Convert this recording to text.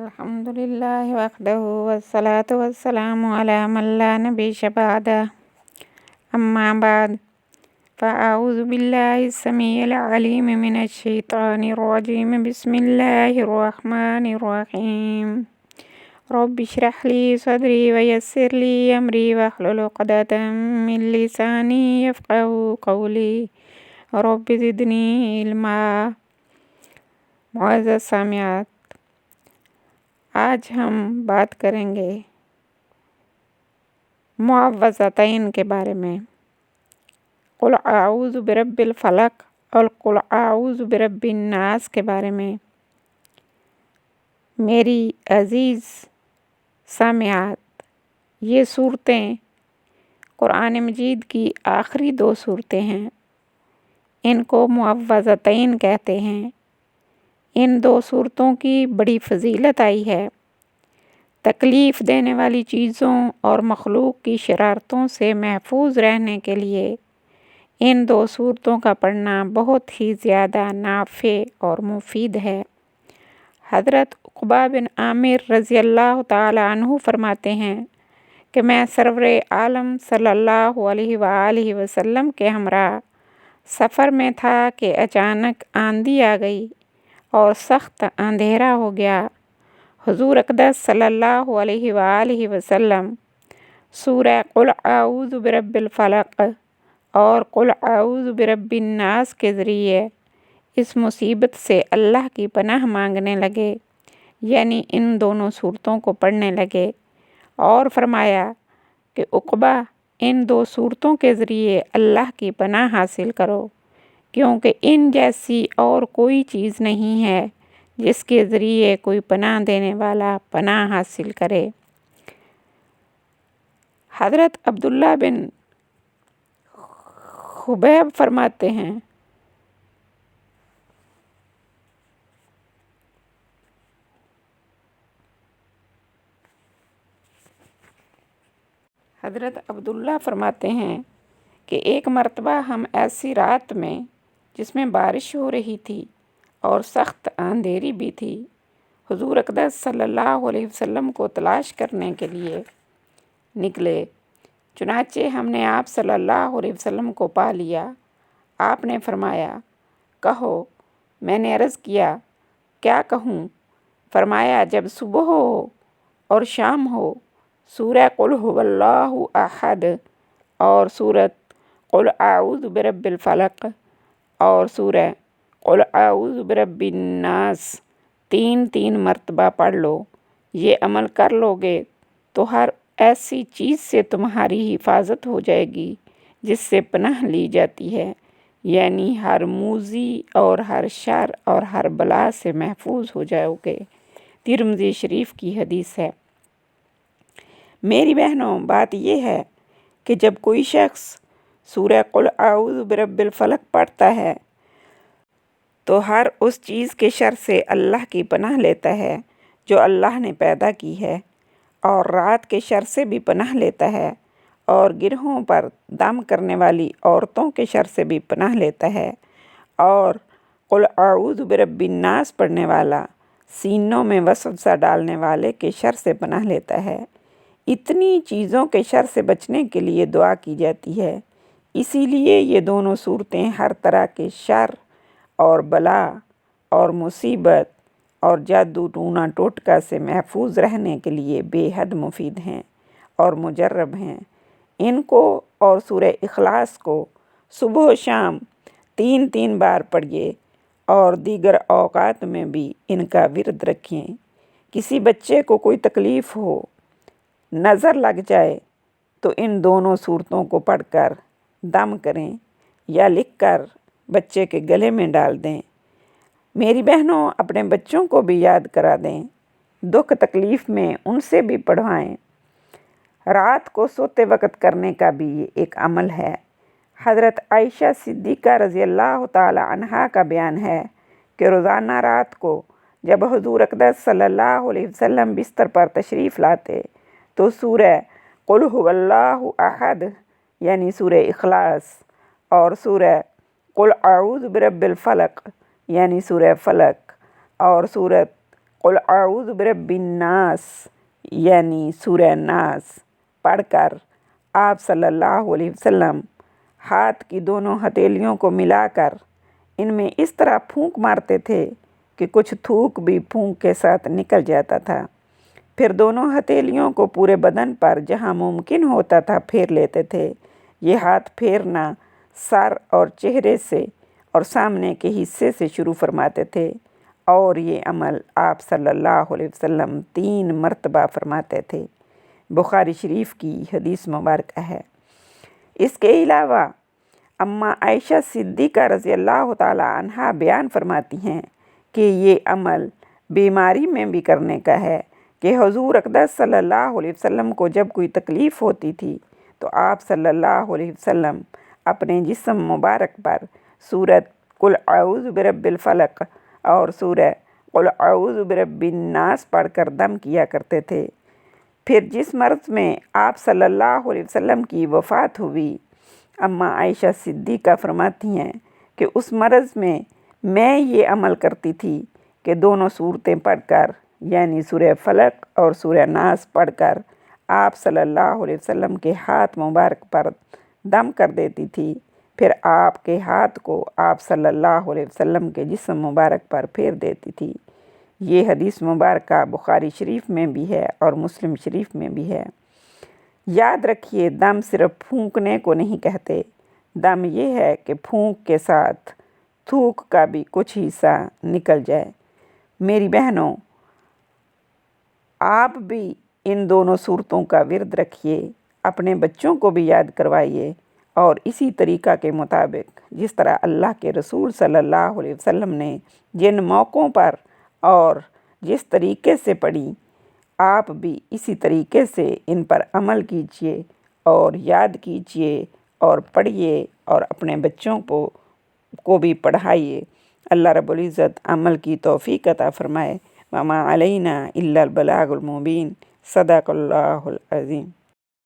الحمد لله وحده والصلاة والسلام على من لا نبي بعده أما بعد فأعوذ بالله السميع العليم من الشيطان الرجيم بسم الله الرحمن الرحيم رب اشرح لي صدري ويسر لي أمري واحلل عقدة من لساني يفقهوا قولي رب زدني علما. معزز سامعات، آج ہم بات کریں گے معوذتین کے بارے میں. قل اعوذ برب الفلق اور قل اعوذ برب الناس کے بارے میں. میری عزیز سامعات، یہ صورتیں قرآن مجید کی آخری 2 صورتیں ہیں. ان کو معوذتین کہتے ہیں. ان 2 صورتوں کی بڑی فضیلت آئی ہے. تکلیف دینے والی چیزوں اور مخلوق کی شرارتوں سے محفوظ رہنے کے لیے ان 2 صورتوں کا پڑھنا بہت ہی زیادہ نافع اور مفید ہے. حضرت عقبہ بن عامر رضی اللہ تعالی عنہ فرماتے ہیں کہ میں سرور عالم صلی اللہ علیہ وآلہ وسلم کے ہمراہ سفر میں تھا کہ اچانک آندھی آ گئی اور سخت اندھیرا ہو گیا. حضور اقدس صلی اللہ علیہ وآلہ وسلم سورہ قل اعوذ برب الفلق اور قل اعوذ برب الناس کے ذریعے اس مصیبت سے اللہ کی پناہ مانگنے لگے، یعنی ان دونوں صورتوں کو پڑھنے لگے، اور فرمایا کہ عقبہ ان 2 صورتوں کے ذریعے اللہ کی پناہ حاصل کرو، کیونکہ ان جیسی اور کوئی چیز نہیں ہے جس کے ذریعے کوئی پناہ دینے والا پناہ حاصل کرے. حضرت عبداللہ بن خبیب فرماتے ہیں کہ ایک مرتبہ ہم ایسی رات میں جس میں بارش ہو رہی تھی اور سخت اندھیری بھی تھی، حضور اقدس صلی اللہ علیہ وسلم کو تلاش کرنے کے لیے نکلے. چنانچہ ہم نے آپ صلی اللہ علیہ وسلم کو پا لیا. آپ نے فرمایا، کہو. میں نے عرض کیا، کیا کہوں؟ فرمایا، جب صبح ہو اور شام ہو سورہ قل هو اللہ احد اور سورۃ قل اعوذ برب الفلق اور سورہ قل اعوذ برب الناس 3 مرتبہ پڑھ لو. یہ عمل کر لو گے تو ہر ایسی چیز سے تمہاری حفاظت ہو جائے گی جس سے پناہ لی جاتی ہے، یعنی ہر موذی اور ہر شر اور ہر بلا سے محفوظ ہو جاؤ گے. ترمذی شریف کی حدیث ہے. میری بہنوں، بات یہ ہے کہ جب کوئی شخص سورہ قل اعوذ برب الفلق پڑھتا ہے تو ہر اس چیز کے شر سے اللہ کی پناہ لیتا ہے جو اللہ نے پیدا کی ہے، اور رات کے شر سے بھی پناہ لیتا ہے، اور گرہوں پر دم کرنے والی عورتوں کے شر سے بھی پناہ لیتا ہے، اور قل اعوذ برب الناس پڑھنے والا سینوں میں وسوسہ ڈالنے والے کے شر سے پناہ لیتا ہے. اتنی چیزوں کے شر سے بچنے کے لیے دعا کی جاتی ہے. اسی لیے یہ دونوں صورتیں ہر طرح کے شر اور بلا اور مصیبت اور جادو ٹونا ٹوٹکا سے محفوظ رہنے کے لیے بے حد مفید ہیں اور مجرب ہیں. ان کو اور سورہ اخلاص کو صبح و شام 3 بار پڑھیے اور دیگر اوقات میں بھی ان کا ورد رکھیں. کسی بچے کو کوئی تکلیف ہو، نظر لگ جائے تو ان دونوں صورتوں کو پڑھ کر دم کریں یا لکھ کر بچے کے گلے میں ڈال دیں. میری بہنوں، اپنے بچوں کو بھی یاد کرا دیں. دکھ تکلیف میں ان سے بھی پڑھوائیں. رات کو سوتے وقت کرنے کا بھی یہ ایک عمل ہے. حضرت عائشہ صدیقہ رضی اللہ تعالی عنہا کا بیان ہے کہ روزانہ رات کو جب حضور اقدس صلی اللہ علیہ وسلم بستر پر تشریف لاتے تو سورہ قل هو اللہ احد یعنی سورہ اخلاص اور سورہ قل اعوذ برب الفلق یعنی سورہ فلق اور سورۃ قل اعوذ برب الناس یعنی سورہ ناس پڑھ کر آپ صلی اللہ علیہ وسلم ہاتھ کی دونوں ہتھیلیوں کو ملا کر ان میں اس طرح پھونک مارتے تھے کہ کچھ تھوک بھی پھونک کے ساتھ نکل جاتا تھا۔ پھر دونوں ہتھیلیوں کو پورے بدن پر جہاں ممکن ہوتا تھا پھیر لیتے تھے۔ یہ ہاتھ پھیرنا سر اور چہرے سے اور سامنے کے حصے سے شروع فرماتے تھے، اور یہ عمل آپ صلی اللہ علیہ وسلم 3 مرتبہ فرماتے تھے۔ بخاری شریف کی حدیث مبارکہ ہے۔ اس کے علاوہ اماں عائشہ صدیقہ رضی اللہ تعالیٰ عنہا بیان فرماتی ہیں کہ یہ عمل بیماری میں بھی کرنے کا ہے کہ حضور اقدس صلی اللہ علیہ وسلم کو جب کوئی تکلیف ہوتی تھی تو آپ صلی اللہ علیہ وسلم اپنے جسم مبارک پر سورۃ قل اعوذ برب الفلق اور سورہ قل اعوذ برب الناس پڑھ کر دم کیا کرتے تھے۔ پھر جس مرض میں آپ صلی اللہ علیہ وسلم کی وفات ہوئی، اماں عائشہ صدیقہ فرماتی ہیں کہ اس مرض میں یہ عمل کرتی تھی کہ دونوں صورتیں پڑھ کر یعنی سورہ فلق اور سورہ ناس پڑھ کر آپ صلی اللہ علیہ وسلم کے ہاتھ مبارک پر دم کر دیتی تھی، پھر آپ کے ہاتھ کو آپ صلی اللہ علیہ وسلم کے جسم مبارک پر پھیر دیتی تھی۔ یہ حدیث مبارکہ بخاری شریف میں بھی ہے اور مسلم شریف میں بھی ہے۔ یاد رکھیے، دم صرف پھونکنے کو نہیں کہتے، دم یہ ہے کہ پھونک کے ساتھ تھوک کا بھی کچھ حصہ نکل جائے۔ میری بہنوں، آپ بھی ان دونوں صورتوں کا ورد رکھیے، اپنے بچوں کو بھی یاد کروائیے، اور اسی طریقہ کے مطابق جس طرح اللہ کے رسول صلی اللہ علیہ وسلم نے جن موقعوں پر اور جس طریقے سے پڑھی، آپ بھی اسی طریقے سے ان پر عمل کیجیے اور یاد کیجیے اور پڑھیے اور اپنے بچوں کو بھی پڑھائیے۔ اللہ رب العزت عمل کی توفیق عطا فرمائے۔ وما علینا الا البلاغ المبین۔ صدق اللہ العظیم۔